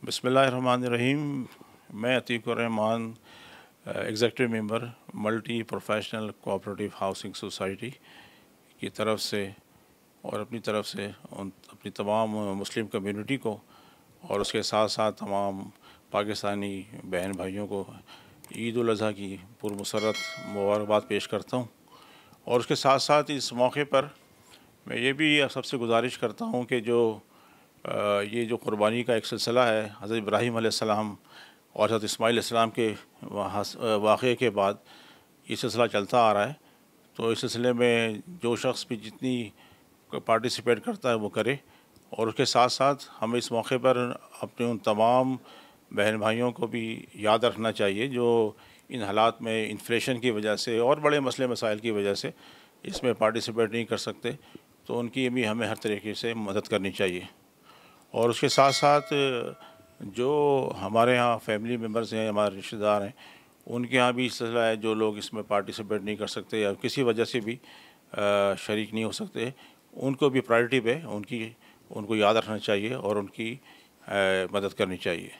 बिस्मिल्लाहिर्रहमानिर्रहीम। मैं Atiqurrahman, executive member multi professional cooperative housing society की तरफ से और अपनी तरफ से अपनी तमाम मुस्लिम कम्युनिटी को और उसके साथ साथ तमाम पाकिस्तानी बहन भाइयों को ईद उल अज़हा की पुरमसरत मुबारकबाद पेश करता हूँ। और उसके साथ साथ इस मौके पर मैं ये भी सबसे गुजारिश करता हूँ कि ये जो क़ुरबानी का एक सिलसिला है, हज़रत इब्राहीम अलैहिस्सलाम और हज़रत इस्माईल अलैहिस्सलाम के वाक़े के बाद ये सिलसिला चलता आ रहा है। तो इस सिलसिले में जो शख्स भी जितनी पार्टिसिपेट करता है वो करे। और उसके साथ साथ हमें इस मौके पर अपने उन तमाम बहन भाइयों को भी याद रखना चाहिए जो इन हालात में इन्फ्लेशन की वजह से और बड़े मसले मसाइल की वजह से इसमें पार्टिसिपेट नहीं कर सकते, तो उनकी भी हमें हर तरीके से मदद करनी चाहिए। और उसके साथ साथ जो हमारे यहाँ फैमिली मेम्बर्स हैं, हमारे रिश्तेदार हैं, उनके यहाँ भी इस सिलसिला है, जो लोग इसमें पार्टिसिपेट नहीं कर सकते या किसी वजह से भी शरीक नहीं हो सकते, उनको भी प्रायोरिटी पे उनको याद रखना चाहिए और उनकी मदद करनी चाहिए।